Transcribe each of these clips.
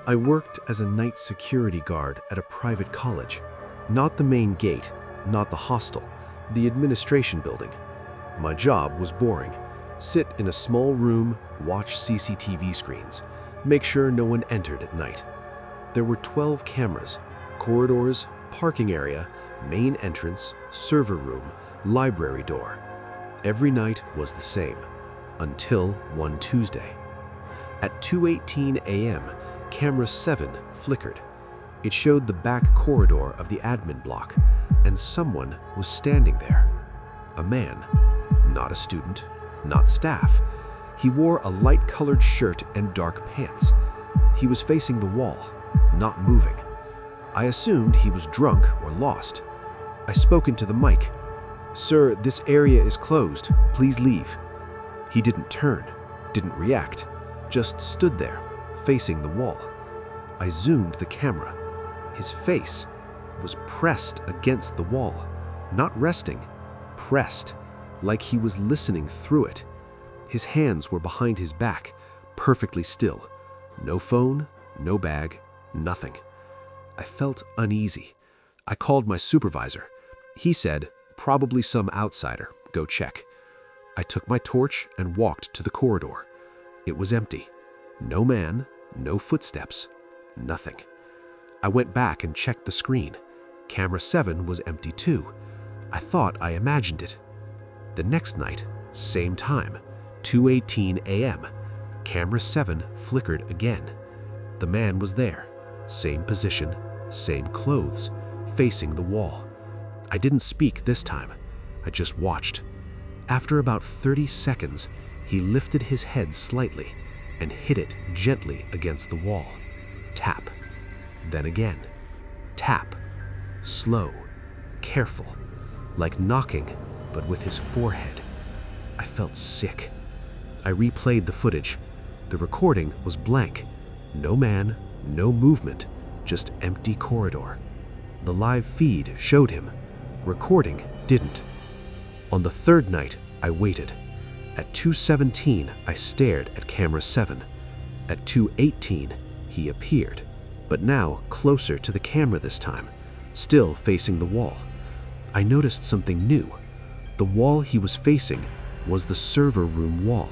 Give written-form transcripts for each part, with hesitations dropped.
I worked as a night security guard at a private college. Not the main gate, not the hostel, the administration building. My job was boring. Sit in a small room, watch CCTV screens, make sure no one entered at night. There were 12 cameras, corridors, parking area, main entrance, server room, library door. Every night was the same, until one Tuesday. At 2:18 a.m., camera 7 flickered. It showed the back corridor of the admin block, and someone was standing there. A man, not a student, not staff. He wore a light-colored shirt and dark pants. He was facing the wall, not moving. I assumed he was drunk or lost. I spoke into the mic. "Sir, this area is closed. Please leave." He didn't turn, didn't react, just stood there, facing the wall. I zoomed the camera. His face was pressed against the wall, not resting, pressed, like he was listening through it. His hands were behind his back, perfectly still. No phone, no bag, nothing. I felt uneasy. I called my supervisor. He said, "Probably some outsider. Go check." I took my torch and walked to the corridor. It was empty. No man, no footsteps, nothing. I went back and checked the screen. Camera 7 was empty too. I thought I imagined it. The next night, same time, 2:18 a.m., camera 7 flickered again. The man was there, same position, same clothes, facing the wall. I didn't speak this time. I just watched. After about 30 seconds, he lifted his head slightly and hit it gently against the wall. Tap. Then again. Tap. Slow, careful, like knocking, but with his forehead. I felt sick. I replayed the footage. The recording was blank. No man, no movement, just empty corridor. The live feed showed him. Recording didn't. On the third night, I waited. At 2:17, I stared at camera 7. At 2:18, he appeared, but now closer to the camera this time, still facing the wall. I noticed something new. The wall he was facing was the server room wall.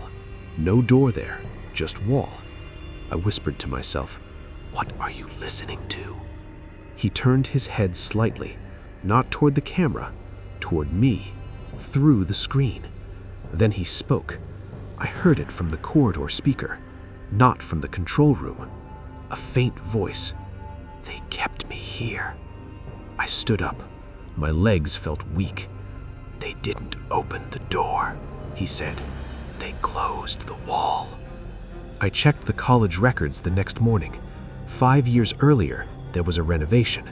No door there, just wall. I whispered to myself, "What are you listening to?" He turned his head slightly, not toward the camera, toward me, through the screen. Then he spoke. I heard it from the corridor speaker, not from the control room. A faint voice. "They kept me here." I stood up. My legs felt weak. "They didn't open the door," he said. "They closed the wall." I checked the college records the next morning. 5 years earlier, there was a renovation.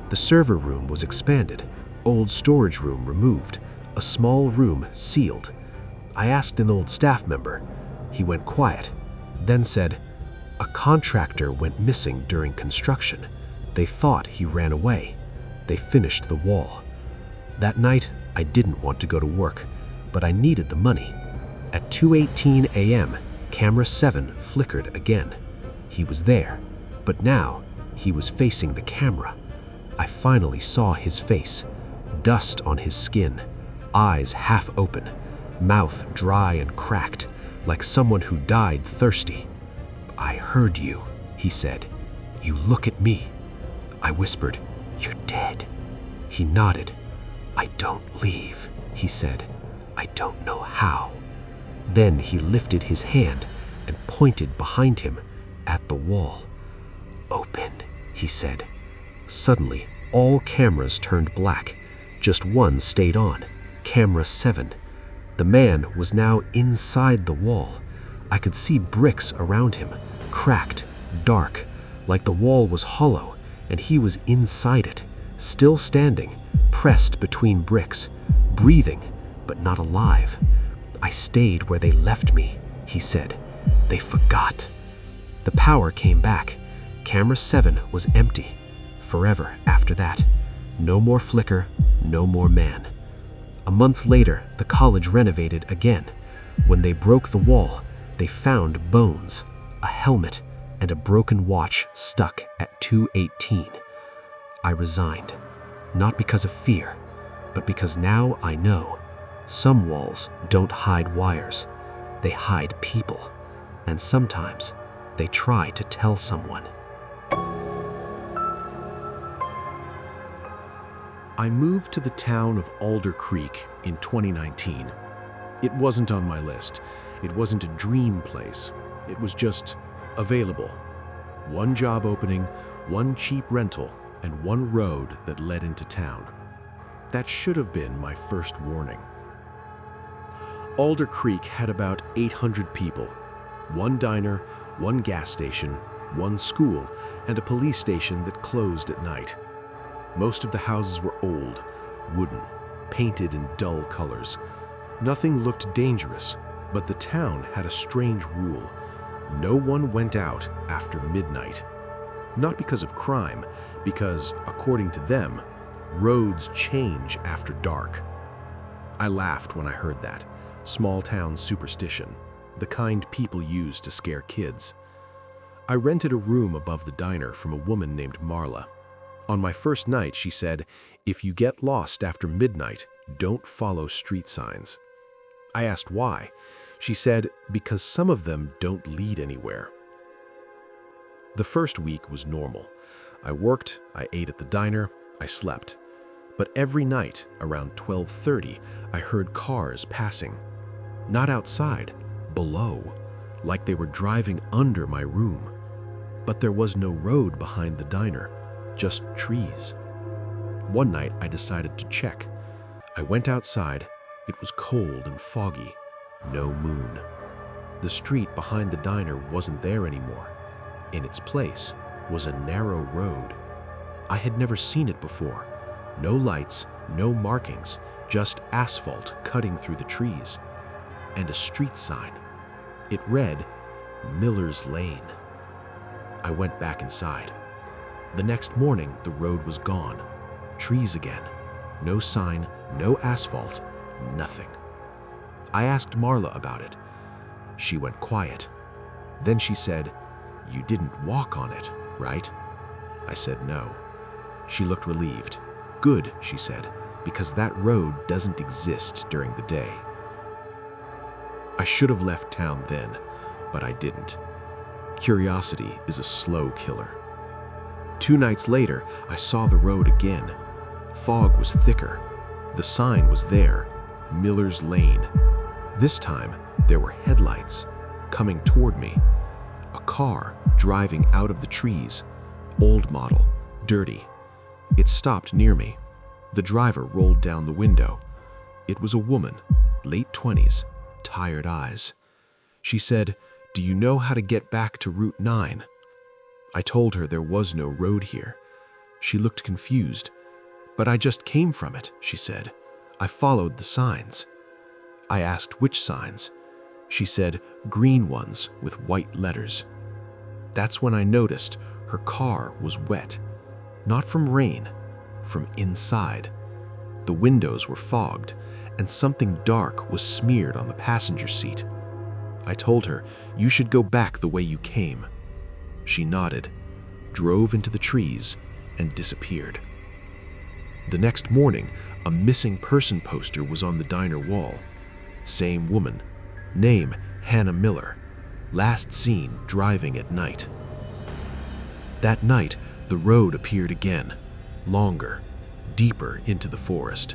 The server room was expanded, old storage room removed, a small room sealed. I asked an old staff member. He went quiet, then said, "A contractor went missing during construction. They thought he ran away. They finished the wall." That night, I didn't want to go to work, but I needed the money. At 2:18 a.m., camera 7 flickered again. He was there, but now he was facing the camera. I finally saw his face, dust on his skin, eyes half open, mouth dry and cracked, like someone who died thirsty. "I heard you," he said. "You look at me." I whispered, "You're dead." He nodded. "I don't leave," he said. "I don't know how." Then he lifted his hand and pointed behind him at the wall. "Open," he said. Suddenly, all cameras turned black. Just one stayed on, camera 7. The man was now inside the wall. I could see bricks around him, cracked, dark, like the wall was hollow, and he was inside it, still standing, pressed between bricks, breathing, but not alive. "I stayed where they left me," he said. "They forgot." The power came back. Camera 7 was empty. Forever after that. No more flicker, no more man. A month later, the college renovated again. When they broke the wall, they found bones, a helmet, and a broken watch stuck at 2:18. I resigned, not because of fear, but because now I know some walls don't hide wires, they hide people, and sometimes they try to tell someone. I moved to the town of Alder Creek in 2019. It wasn't on my list. It wasn't a dream place. It was just available. One job opening, one cheap rental, and one road that led into town. That should have been my first warning. Alder Creek had about 800 people. One diner, one gas station, one school, and a police station that closed at night. Most of the houses were old, wooden, painted in dull colors. Nothing looked dangerous, but the town had a strange rule. No one went out after midnight. Not because of crime, because, according to them, roads change after dark. I laughed when I heard that. Small-town superstition, the kind people use to scare kids. I rented a room above the diner from a woman named Marla. On my first night, she said, "If you get lost after midnight, don't follow street signs." I asked why. She said, because some of them don't lead anywhere. The first week was normal. I worked, I ate at the diner, I slept. But every night, around 12:30, I heard cars passing. Not outside, below, like they were driving under my room. But there was no road behind the diner, just trees. One night, I decided to check. I went outside. It was cold and foggy. No moon. The street behind the diner wasn't there anymore. In its place was a narrow road. I had never seen it before. No lights, no markings, just asphalt cutting through the trees. And a street sign. It read, Miller's Lane. I went back inside. The next morning, the road was gone. Trees again. No sign, no asphalt, nothing. I asked Marla about it. She went quiet. Then she said, "You didn't walk on it, right?" I said no. She looked relieved. "Good," she said, "because that road doesn't exist during the day." I should have left town then, but I didn't. Curiosity is a slow killer. 2 nights later, I saw the road again. Fog was thicker. The sign was there, Miller's Lane. This time, there were headlights coming toward me. A car driving out of the trees, old model, dirty. It stopped near me. The driver rolled down the window. It was a woman, late 20s, tired eyes. She said, "Do you know how to get back to Route 9? I told her there was no road here. She looked confused. "But I just came from it," she said. "I followed the signs." I asked which signs. She said green ones with white letters. That's when I noticed her car was wet. Not from rain, from inside. The windows were fogged, and something dark was smeared on the passenger seat. I told her, "You should go back the way you came." She nodded, drove into the trees, and disappeared. The next morning, a missing person poster was on the diner wall. Same woman. Name, Hannah Miller. Last seen driving at night. That night, the road appeared again. Longer, deeper into the forest.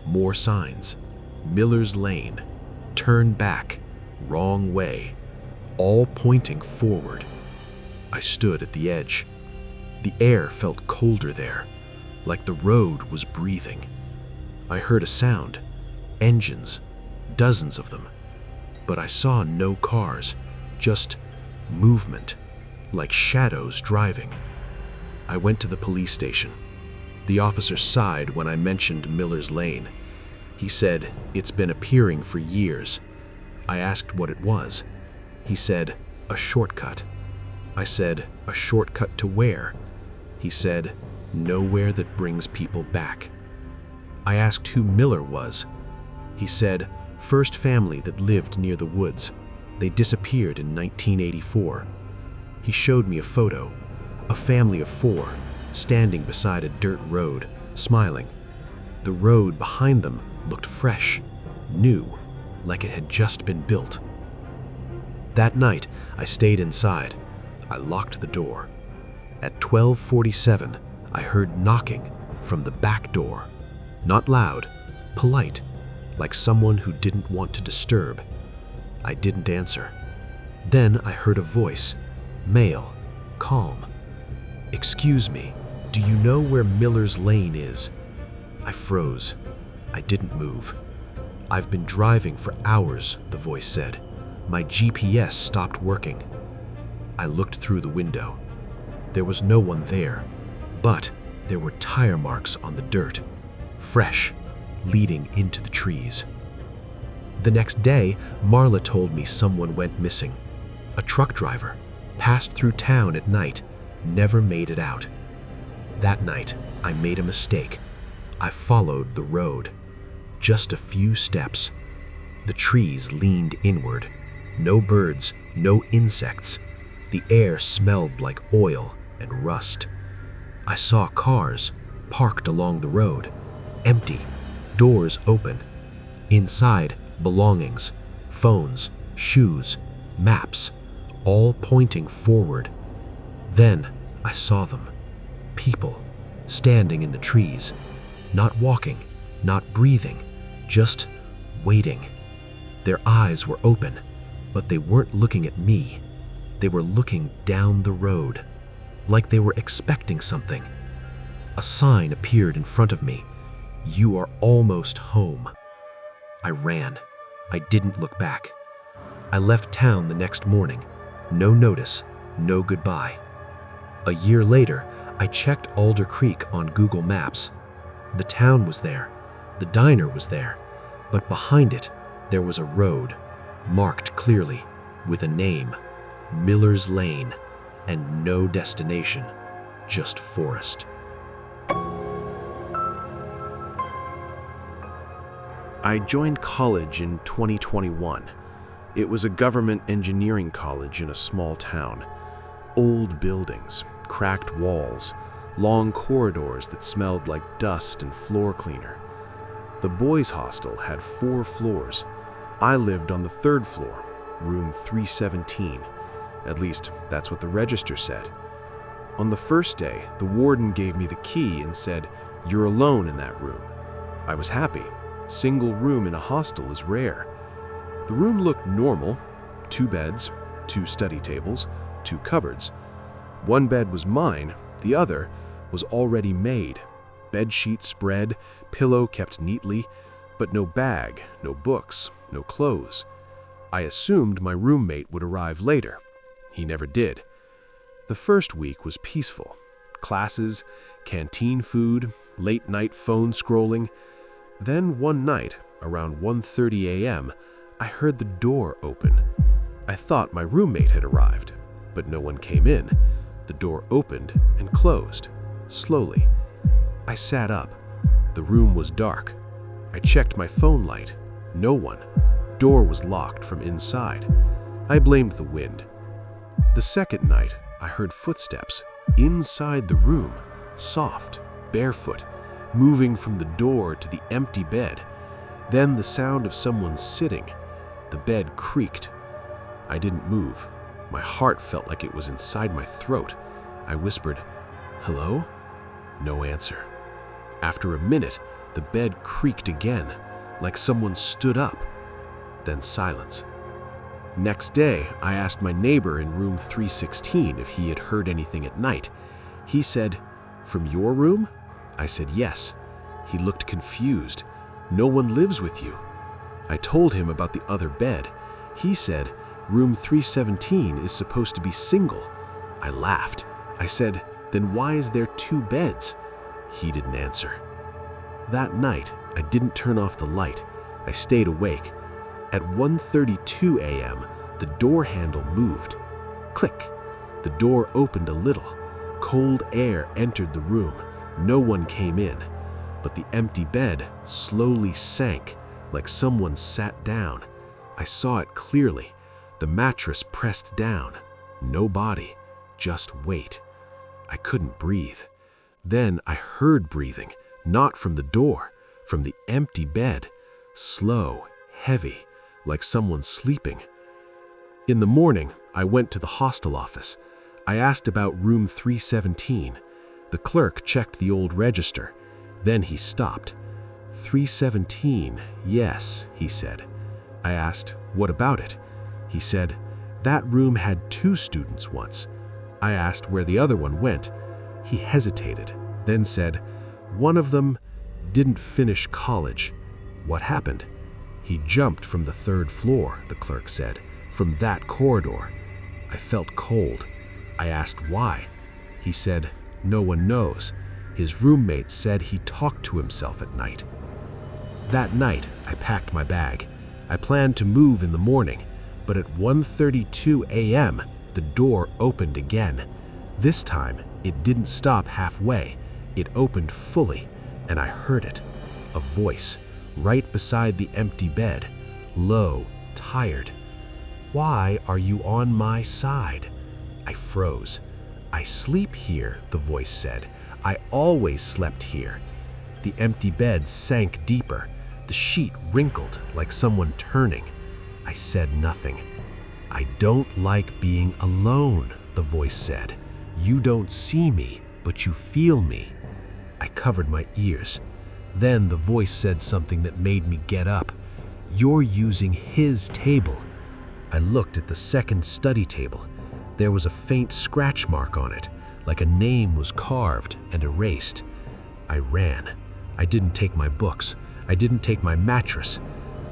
More signs. Miller's Lane. Turn back. Wrong way. All pointing forward. I stood at the edge. The air felt colder there, like the road was breathing. I heard a sound. Engines. Dozens of them. But I saw no cars, just movement, like shadows driving. I went to the police station. The officer sighed when I mentioned Miller's Lane. He said, "It's been appearing for years." I asked what it was. He said, "A shortcut." I said, "A shortcut to where?" He said, "Nowhere that brings people back." I asked who Miller was. He said, "First family that lived near the woods. They disappeared in 1984. He showed me a photo, a family of 4, standing beside a dirt road, smiling. The road behind them looked fresh, new, like it had just been built. That night, I stayed inside. I locked the door. At 12:47, I heard knocking from the back door. Not loud, polite, like someone who didn't want to disturb. I didn't answer. Then I heard a voice, male, calm. "Excuse me, do you know where Miller's Lane is?" I froze. I didn't move. "I've been driving for hours," the voice said. "My GPS stopped working." I looked through the window. There was no one there, but there were tire marks on the dirt, fresh, leading into the trees. The next day, Marla told me someone went missing. A truck driver passed through town at night, never made it out. That night, I made a mistake. I followed the road. Just a few steps. The trees leaned inward. No birds, no insects. The air smelled like oil and rust. I saw cars parked along the road, empty, doors open. Inside, belongings, phones, shoes, maps, all pointing forward. Then I saw them. People, standing in the trees, not walking, not breathing, just waiting. Their eyes were open, but they weren't looking at me. They were looking down the road, like they were expecting something. A sign appeared in front of me. "You are almost home." I ran. I didn't look back. I left town the next morning. No notice, no goodbye. A year later, I checked Alder Creek on Google Maps. The town was there. The diner was there. But behind it, there was a road, marked clearly, with a name, Miller's Lane, and no destination, just forest. I joined college in 2021. It was a government engineering college in a small town. Old buildings, cracked walls, long corridors that smelled like dust and floor cleaner. The boys' hostel had 4 floors. I lived on the 3rd floor, room 317. At least, that's what the register said. On the first day, the warden gave me the key and said, "You're alone in that room." I was happy. Single room in a hostel is rare. The room looked normal. 2 beds, 2 study tables, 2 cupboards. One bed was mine, the other was already made. Bed sheet spread, pillow kept neatly, but no bag, no books, no clothes. I assumed my roommate would arrive later. He never did. The first week was peaceful. Classes, canteen food, late-night phone scrolling. Then one night, around 1:30 a.m., I heard the door open. I thought my roommate had arrived, but no one came in. The door opened and closed, slowly. I sat up. The room was dark. I checked my phone light. No one. Door was locked from inside. I blamed the wind. The second night, I heard footsteps inside the room, soft, barefoot, moving from the door to the empty bed. Then the sound of someone sitting. The bed creaked. I didn't move. My heart felt like it was inside my throat. I whispered, "Hello?" No answer. After a minute, the bed creaked again, like someone stood up. Then silence. Next day, I asked my neighbor in room 316 if he had heard anything at night. He said, "From your room?" I said yes. He looked confused. "No one lives with you." I told him about the other bed. He said, "Room 317 is supposed to be single." I laughed. I said, "Then why is there 2 beds?" He didn't answer. That night, I didn't turn off the light. I stayed awake. At 1:32 a.m., the door handle moved. Click. The door opened a little. Cold air entered the room. No one came in, but the empty bed slowly sank, like someone sat down. I saw it clearly. The mattress pressed down. No body. Just wait. I couldn't breathe. Then I heard breathing, not from the door, from the empty bed, slow, heavy, like someone sleeping. In the morning, I went to the hostel office. I asked about room 317. The clerk checked the old register. Then he stopped. 317, yes, he said. I asked, what about it? He said, that room had 2 students once. I asked where the other one went. He hesitated, then said, one of them didn't finish college. What happened? He jumped from the 3rd floor, the clerk said, from that corridor. I felt cold. I asked why. He said, no one knows. His roommate said he talked to himself at night. That night, I packed my bag. I planned to move in the morning, but at 1:32 a.m., the door opened again. This time, it didn't stop halfway. It opened fully, and I heard it. A voice, right beside the empty bed, low, tired. Why are you on my side? I froze. I sleep here, the voice said. I always slept here. The empty bed sank deeper. The sheet wrinkled like someone turning. I said nothing. I don't like being alone, the voice said. You don't see me, but you feel me. I covered my ears. Then the voice said something that made me get up. You're using his table. I looked at the second study table. There was a faint scratch mark on it, like a name was carved and erased. I ran. I didn't take my books. I didn't take my mattress.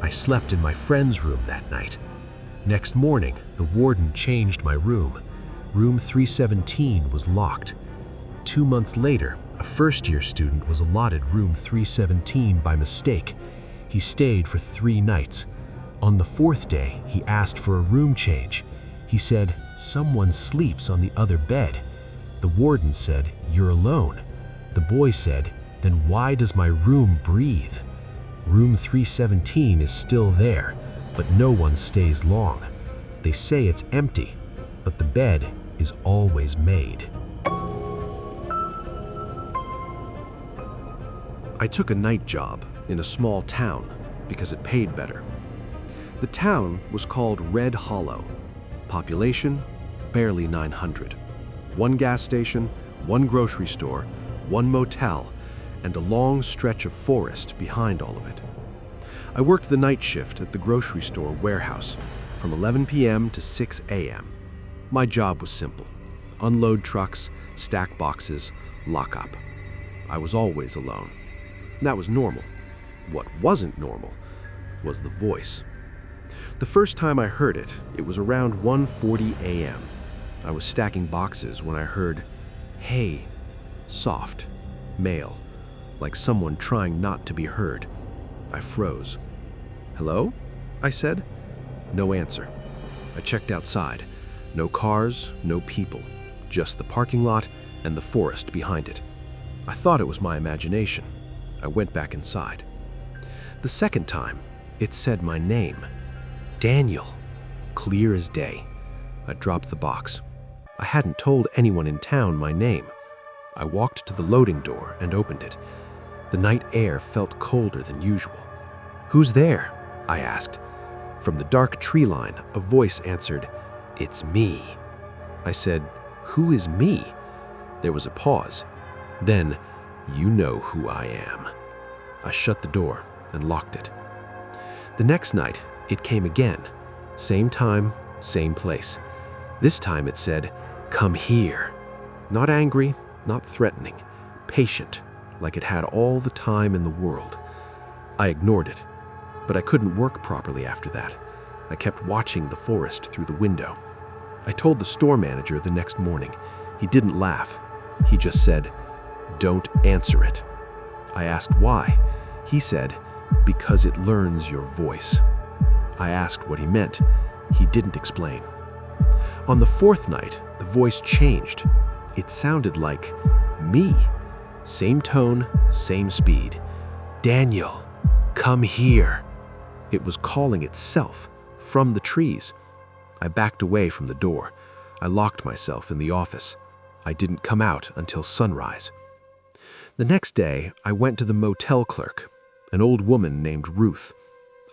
I slept in my friend's room that night. Next morning, the warden changed my room. Room 317 was locked. 2 months later, a first-year student was allotted room 317 by mistake. He stayed for 3 nights. On the 4th day, he asked for a room change. He said, someone sleeps on the other bed. The warden said, you're alone. The boy said, then why does my room breathe? Room 317 is still there, but no one stays long. They say it's empty, but the bed is always made. I took a night job in a small town because it paid better. The town was called Red Hollow. Population, barely 900. 1 gas station, 1 grocery store, 1 motel, and a long stretch of forest behind all of it. I worked the night shift at the grocery store warehouse from 11 p.m. to 6 a.m. My job was simple. Unload trucks, stack boxes, lock up. I was always alone. That was normal. What wasn't normal was the voice. The first time I heard it, it was around 1:40 a.m. I was stacking boxes when I heard, hey, soft, male, like someone trying not to be heard. I froze. Hello? I said. No answer. I checked outside. No cars, no people, just the parking lot and the forest behind it. I thought it was my imagination. I went back inside. The second time, it said my name. Daniel. Clear as day. I dropped the box. I hadn't told anyone in town my name. I walked to the loading door and opened it. The night air felt colder than usual. Who's there? I asked. From the dark tree line, a voice answered, it's me. I said, who is me? There was a pause. Then, you know who I am. I shut the door and locked it. The next night, it came again. Same time, same place. This time it said, come here. Not angry, not threatening, patient, like it had all the time in the world. I ignored it, but I couldn't work properly after that. I kept watching the forest through the window. I told the store manager the next morning. He didn't laugh. He just said, don't answer it. I asked why. He said, because it learns your voice. I asked what he meant. He didn't explain. On the 4th night, the voice changed. It sounded like me. Same tone, same speed. Daniel, come here. It was calling itself from the trees. I backed away from the door. I locked myself in the office. I didn't come out until sunrise. The next day, I went to the motel clerk, an old woman named Ruth.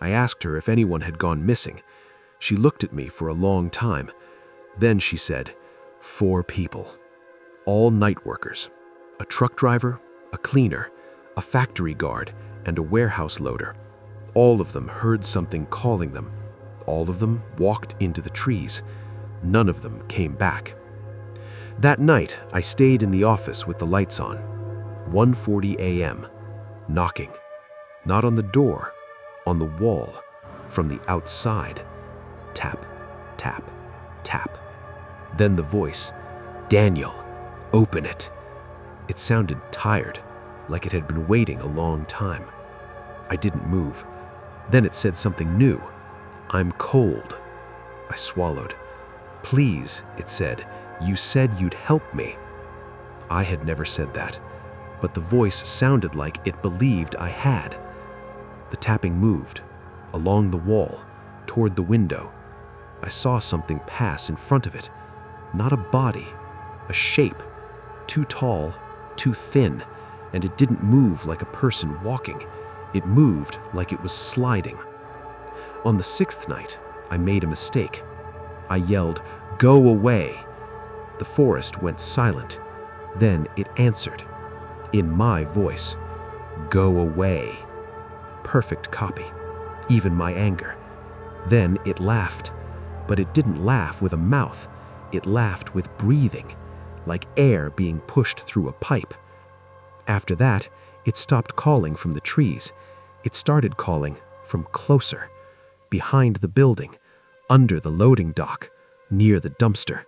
I asked her if anyone had gone missing. She looked at me for a long time. Then she said, 4 people, all night workers, a truck driver, a cleaner, a factory guard, and a warehouse loader. All of them heard something calling them. All of them walked into the trees. None of them came back. That night, I stayed in the office with the lights on. 1:40 a.m. Knocking. Not on the door, on the wall, from the outside. Tap, tap, tap. Then the voice, "Daniel, open it." It sounded tired, like it had been waiting a long time. I didn't move. Then it said something new. "I'm cold." I swallowed. "Please," it said, "you said you'd help me." I had never said that, but the voice sounded like it believed I had. The tapping moved, along the wall, toward the window. I saw something pass in front of it. Not a body, a shape, too tall, too thin, and it didn't move like a person walking. It moved like it was sliding. On the 6th night, I made a mistake. I yelled, "Go away!" The forest went silent. Then it answered, in my voice, "Go away." Perfect copy, even my anger. Then it laughed, but it didn't laugh with a mouth. It laughed with breathing, like air being pushed through a pipe. After that, it stopped calling from the trees. It started calling from closer, behind the building, under the loading dock, near the dumpster,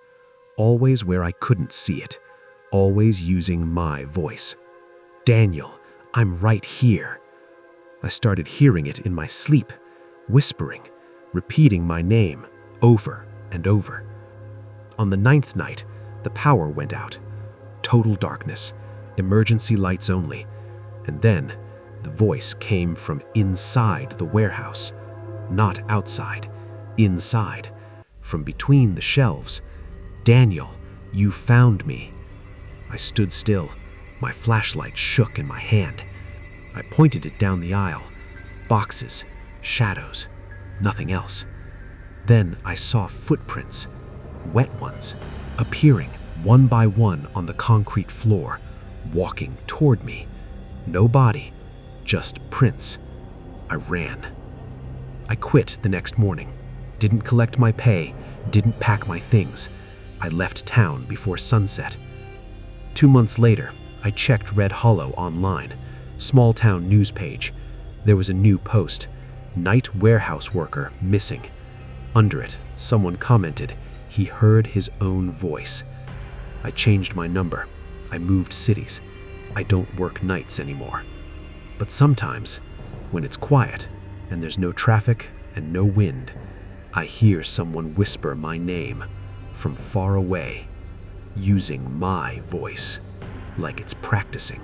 always where I couldn't see it, always using my voice. "Daniel, I'm right here." I started hearing it in my sleep, whispering, repeating my name over and over. On the 9th night, the power went out. Total darkness, emergency lights only. And then the voice came from inside the warehouse, not outside, inside, from between the shelves. "Daniel, you found me." I stood still. My flashlight shook in my hand. I pointed it down the aisle. Boxes, shadows, nothing else. Then I saw footprints, wet ones, appearing one by one on the concrete floor, walking toward me. No body, just prints. I ran. I quit the next morning. Didn't collect my pay, didn't pack my things. I left town before sunset. 2 months later, I checked Red Hollow online, small town news page. There was a new post, "Night warehouse worker missing." Under it, someone commented he heard his own voice. I changed my number. I moved cities. I don't work nights anymore. But sometimes, when it's quiet and there's no traffic and no wind, I hear someone whisper my name from far away, using my voice, like it's practicing.